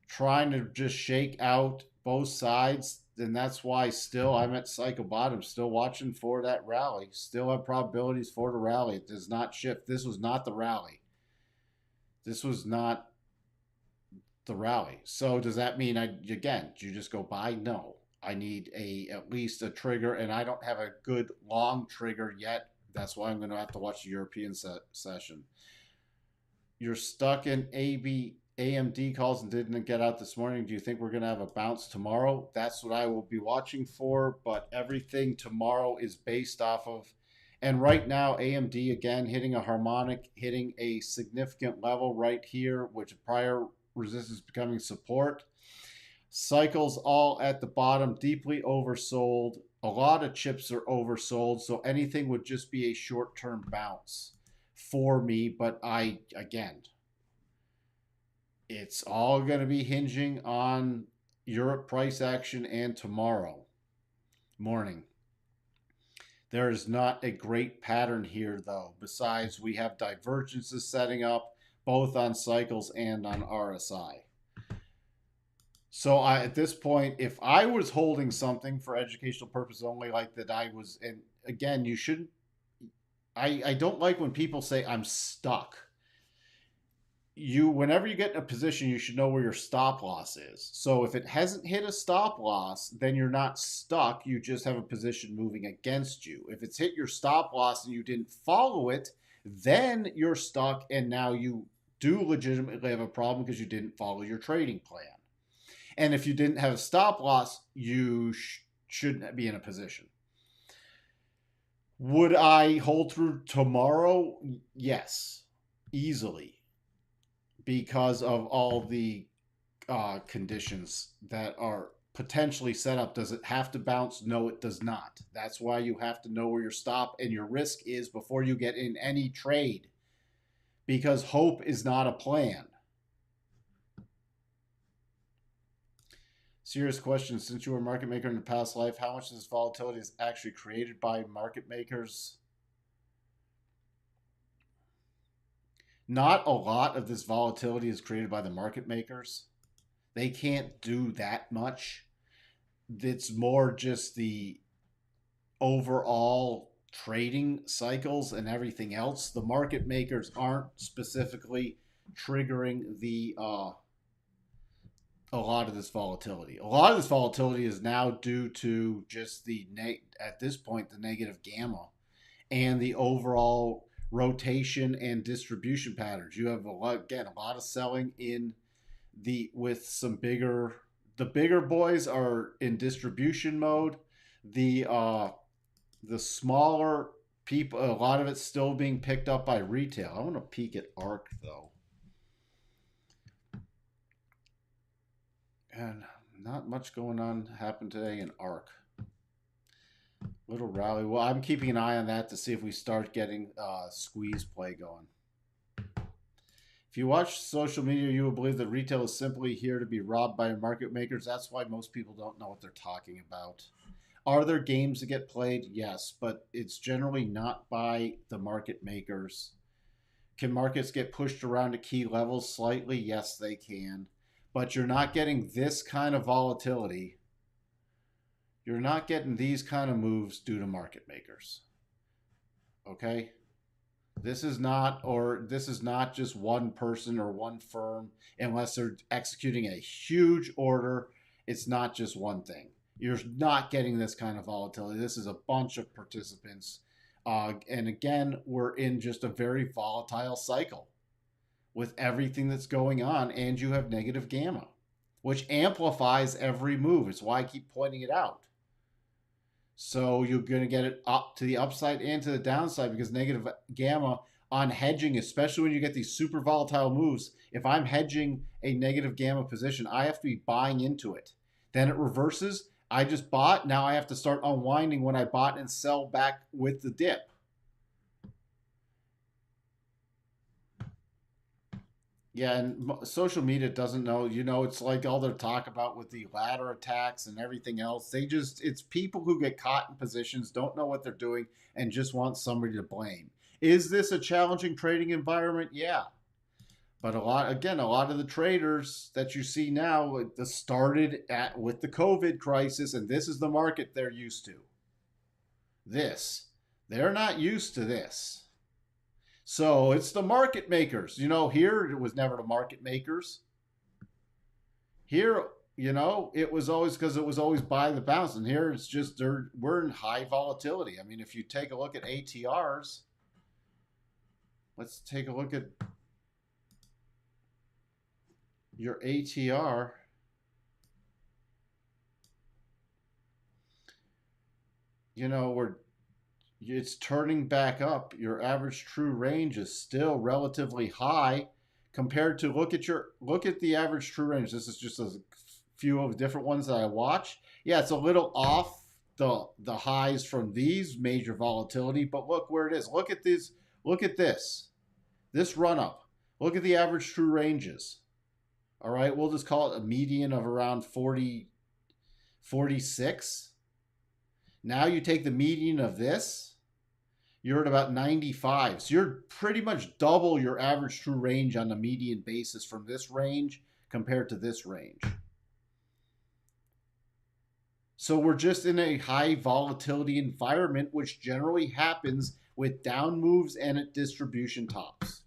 S1: trying to just shake out both sides. And that's why still I'm at cycle bottom, still watching for that rally. Still have probabilities for the rally. It does not shift. This was not the rally. This was not the rally. So does that mean do you just go buy? No. I need at least a trigger, and I don't have a good long trigger yet. That's why I'm going to have to watch the European session. You're stuck in AMD calls and didn't get out this morning. Do you think we're going to have a bounce tomorrow? That's what I will be watching for, but everything tomorrow is based off of, and right now AMD again hitting a harmonic, hitting a significant level right here, which prior resistance becoming support. Cycles all at the bottom, deeply oversold. A lot of chips are oversold, so anything would just be a short-term bounce for me. But again, it's all going to be hinging on Europe price action and tomorrow morning. There is not a great pattern here, though. Besides, we have divergences setting up both on cycles and on RSI. So at this point, if I was holding something for educational purpose only, like that I was, and again, you shouldn't. I don't like when people say I'm stuck. Whenever you get in a position, you should know where your stop loss is. So if it hasn't hit a stop loss, then you're not stuck. You just have a position moving against you. If it's hit your stop loss and you didn't follow it, then you're stuck, and now you do legitimately have a problem because you didn't follow your trading plan. And if you didn't have a stop loss, you shouldn't be in a position. Would I hold through tomorrow? Yes, easily, because of all the conditions that are potentially set up. Does it have to bounce? No, it does not. That's why you have to know where your stop and your risk is before you get in any trade, because hope is not a plan. Serious question. Since you were a market maker in the past life, how much of this volatility is actually created by market makers? Not a lot of this volatility is created by the market makers. They can't do that much. It's more just the overall trading cycles and everything else. The market makers aren't specifically triggering a lot of this volatility. A lot of this volatility is now due to just at this point, the negative gamma and the overall rotation and distribution patterns. You have a lot of selling in with some the bigger boys are in distribution mode. The smaller people, a lot of it's still being picked up by retail. I want to peek at ARC though. And not much going on happened today in ARC. Little rally. Well, I'm keeping an eye on that to see if we start getting squeeze play going. If you watch social media, you will believe that retail is simply here to be robbed by market makers. That's why most people don't know what they're talking about. Are there games that get played? Yes, but it's generally not by the market makers. Can markets get pushed around to key levels slightly? Yes, they can. But you're not getting this kind of volatility. You're not getting these kind of moves due to market makers. Okay? This is not just one person or one firm, unless they're executing a huge order. It's not just one thing. You're not getting this kind of volatility. This is a bunch of participants. And again, we're in just a very volatile cycle with everything that's going on, and you have negative gamma, which amplifies every move. It's why I keep pointing it out. So you're going to get it up to the upside and to the downside, because negative gamma on hedging, especially when you get these super volatile moves, if I'm hedging a negative gamma position, I have to be buying into it. Then it reverses. I just bought. Now I have to start unwinding when I bought and sell back with the dip. Yeah, and social media doesn't know. It's like all their talk about with the ladder attacks and everything else. It's people who get caught in positions, don't know what they're doing, and just want somebody to blame. Is this a challenging trading environment? Yeah. But a lot of the traders that you see now started with the COVID crisis, and this is the market they're used to. They're not used to this. So it's the market makers. Here it was never the market makers. Here, it was always because it was always buy the bounce. And here it's just we're in high volatility. I mean, if you take a look at ATRs, let's take a look at your ATR. It's turning back up. Your average true range is still relatively high compared to look at the average true range. This is just a few of different ones that I watch. Yeah, it's a little off the highs from these major volatility, but look where it is. Look at this. Look at this. This run up. Look at the average true ranges. All right, we'll just call it a median of around 40, 46. Now you take the median of this, you're at about 95. So you're pretty much double your average true range on the median basis from this range compared to this range. So we're just in a high volatility environment, which generally happens with down moves and at distribution tops.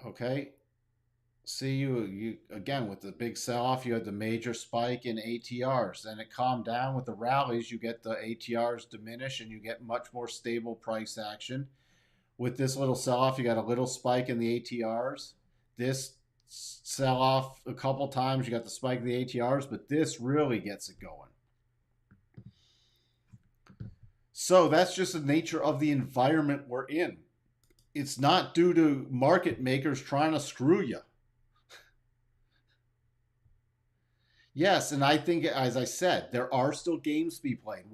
S1: Okay. See, you again with the big sell-off, you had the major spike in ATRs. Then it calmed down with the rallies. You get the ATRs diminish, and you get much more stable price action. With this little sell-off, you got a little spike in the ATRs. This sell-off a couple times, you got the spike in the ATRs, but this really gets it going. So that's just the nature of the environment we're in. It's not due to market makers trying to screw you. Yes, and I think, as I said, there are still games to be played.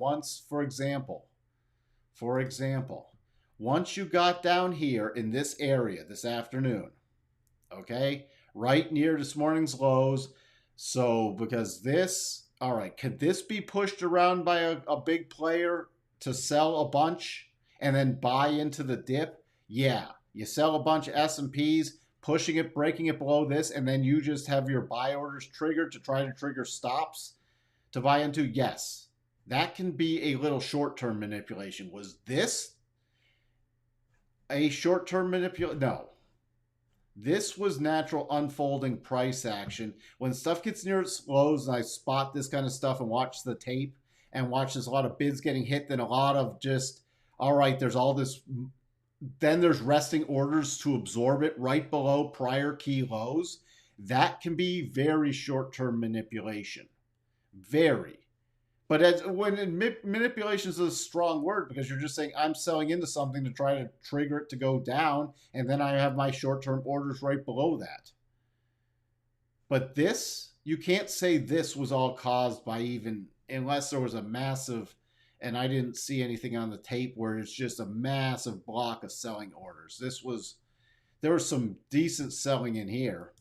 S1: For example, once you got down here in this area this afternoon, okay, right near this morning's lows. So, because this, all right, could this be pushed around by a big player to sell a bunch and then buy into the dip? Yeah, you sell a bunch of S&Ps, pushing it, breaking it below this, and then you just have your buy orders triggered to try to trigger stops to buy into. Yes, that can be a little short-term manipulation. Was this a short-term manipulation? No. This was natural unfolding price action. When stuff gets near its lows, and I spot this kind of stuff and watch the tape and watch there's a lot of bids getting hit, then a lot of just, all right, there's all this, then there's resting orders to absorb it right below prior key lows. That can be very short-term manipulation. Very. But when manipulation is a strong word, because you're just saying I'm selling into something to try to trigger it to go down, and then I have my short-term orders right below that. But this, you can't say this was all caused by even, unless there was a massive, and I didn't see anything on the tape where it's just a massive block of selling orders. There was some decent selling in here,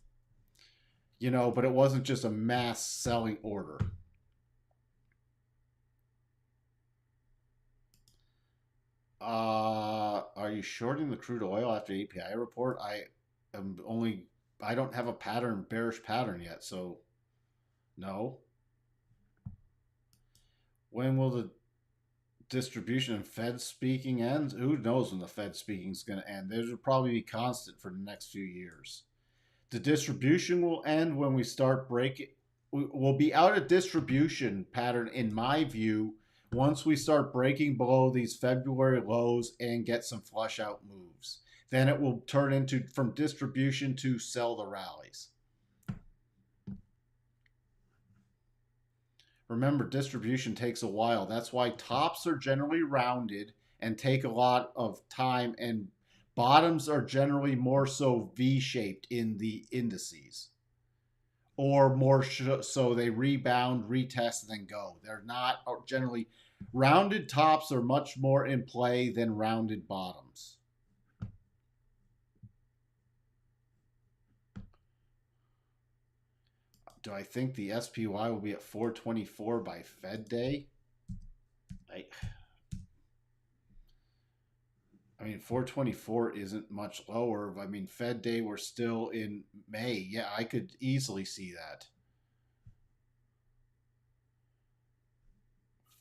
S1: but it wasn't just a mass selling order. Are you shorting the crude oil after API report? I don't have a bearish pattern yet, so no. When will the distribution and Fed speaking end? Who knows when the Fed speaking is going to end? Those will probably be constant for the next few years. The distribution will end when we start breaking. We'll be out of distribution pattern, in my view, once we start breaking below these February lows and get some flush out moves. Then it will turn into from distribution to sell the rallies. Remember, distribution takes a while. That's why tops are generally rounded and take a lot of time, and bottoms are generally more so V-shaped in the indices. Or more so they rebound, retest, and then go. They're not generally, rounded tops are much more in play than rounded bottoms. Do I think the SPY will be at 424 by Fed Day? I mean, 424 isn't much lower. I mean, Fed Day, we're still in May. Yeah, I could easily see that.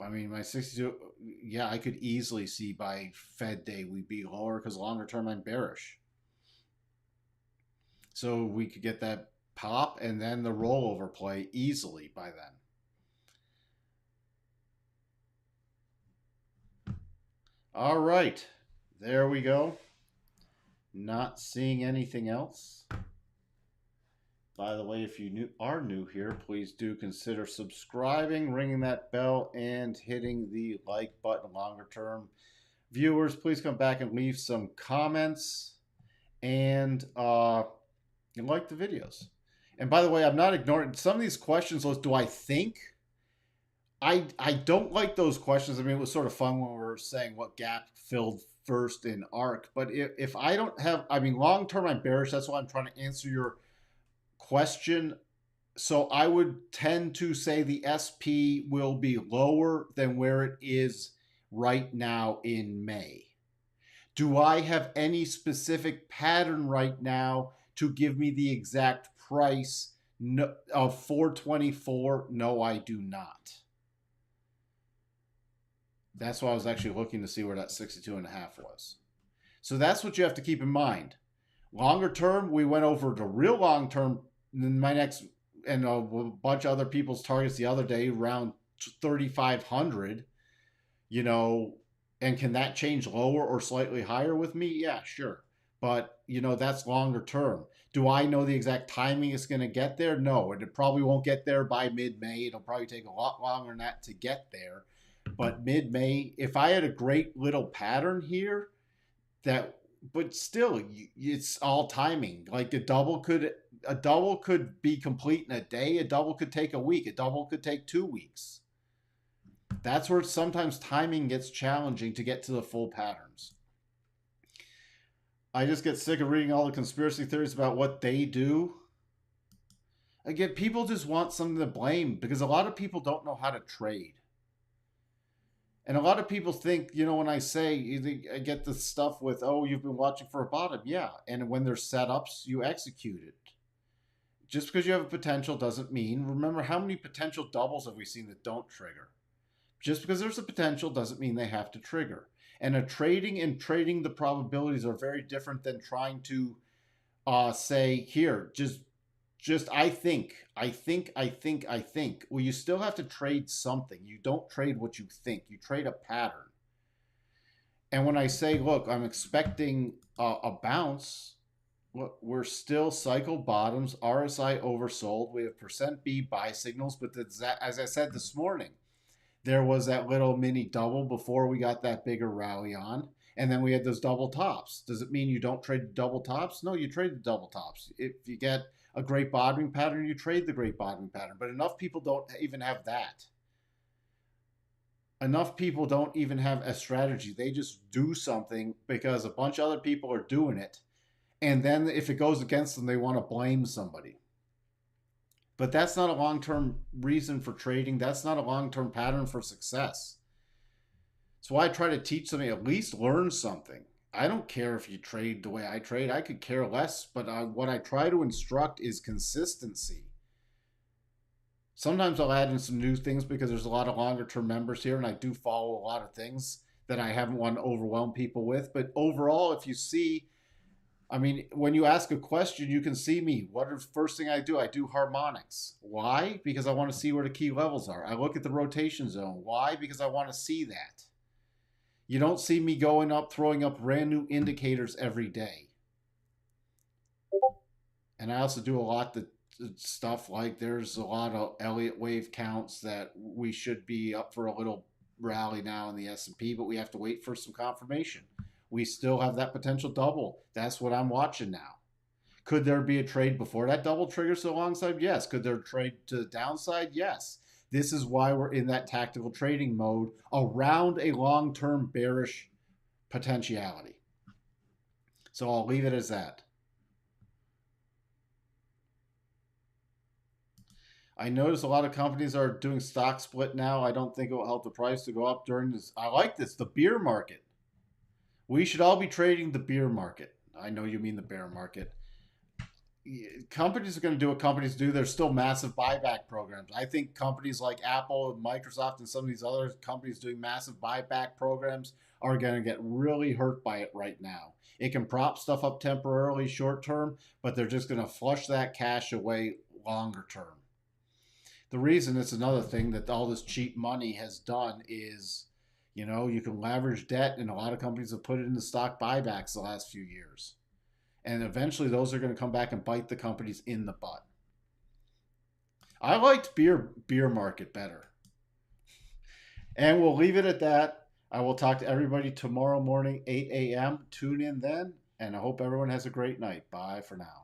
S1: I mean, my 62, yeah, I could easily see by Fed Day we'd be lower because longer term I'm bearish. So we could get that pop and then the rollover play easily by then. All right, there we go. Not seeing anything else. By the way, if you are new here, please do consider subscribing, ringing that bell, and hitting the like button. Longer term viewers, please come back and leave some comments. And and like the videos. And by the way, I'm not ignoring some of these questions. Do I think? I don't like those questions. I mean, it was sort of fun when we were saying what gap filled first in ARC. But if I don't have, I mean, long term, I'm bearish. That's why I'm trying to answer your question. So I would tend to say the SP will be lower than where it is right now in May. Do I have any specific pattern right now to give me the exact price of 424? No, I do not. That's why I was actually looking to see where that 62 and a half was. So that's what you have to keep in mind. Longer term, we went over the real long term. My next and a bunch of other people's targets the other day around 3,500. You know, and can that change lower or slightly higher with me? Yeah, sure. But that's longer term. Do I know the exact timing it's going to get there? No, and it probably won't get there by mid-May. It'll probably take a lot longer than that to get there. But mid-May, if I had a great little pattern here, that but still it's all timing. Like a double could be complete in a day, a double could take a week, a double could take 2 weeks. That's where sometimes timing gets challenging to get to the full patterns. I just get sick of reading all the conspiracy theories about what they do. Again, people just want something to blame because a lot of people don't know how to trade. And a lot of people think, when I say, I get this stuff with, oh, you've been watching for a bottom. Yeah. And when there's setups, you execute it. Just because you have a potential doesn't mean, remember how many potential doubles have we seen that don't trigger? Just because there's a potential doesn't mean they have to trigger. And trading the probabilities are very different than trying to say, here, just I think. Well, you still have to trade something. You don't trade what you think. You trade a pattern. And when I say, look, I'm expecting a bounce, we're still cycle bottoms, RSI oversold. We have percent B buy signals, but as I said this morning, there was that little mini double before we got that bigger rally on. And then we had those double tops. Does it mean you don't trade the double tops? No, you trade the double tops. If you get a great bottoming pattern, you trade the great bottoming pattern. But enough people don't even have that. Enough people don't even have a strategy. They just do something because a bunch of other people are doing it. And then if it goes against them, they want to blame somebody. But that's not a long term reason for trading. That's not a long term pattern for success. So I try to teach something, at least learn something. I don't care if you trade the way I trade. I could care less. But what I try to instruct is consistency. Sometimes I'll add in some new things because there's a lot of longer term members here, and I do follow a lot of things that I haven't want to overwhelm people with. But overall, if you see, I mean, when you ask a question, you can see me. What is the first thing I do? I do harmonics. Why? Because I want to see where the key levels are. I look at the rotation zone. Why? Because I want to see that. You don't see me going up, throwing up brand new indicators every day. And I also do a lot of stuff like there's a lot of Elliott wave counts that we should be up for a little rally now in the S&P, but we have to wait for some confirmation. We still have that potential double. That's what I'm watching now. Could there be a trade before that double triggers to the long side? Yes. Could there trade to the downside? Yes. This is why we're in that tactical trading mode around a long-term bearish potentiality. So I'll leave it as that. I notice a lot of companies are doing stock split now. I don't think it will help the price to go up during this. I like this, the beer market. We should all be trading the beer market. I know you mean the bear market. Companies are going to do what companies do. There's still massive buyback programs. I think companies like Apple and Microsoft and some of these other companies doing massive buyback programs are going to get really hurt by it right now. It can prop stuff up temporarily, short term, but they're just going to flush that cash away longer term. The reason it's another thing that all this cheap money has done is, you can leverage debt, and a lot of companies have put it into stock buybacks the last few years. And eventually those are going to come back and bite the companies in the butt. I liked beer market better. And we'll leave it at that. I will talk to everybody tomorrow morning, 8 a.m. Tune in then, and I hope everyone has a great night. Bye for now.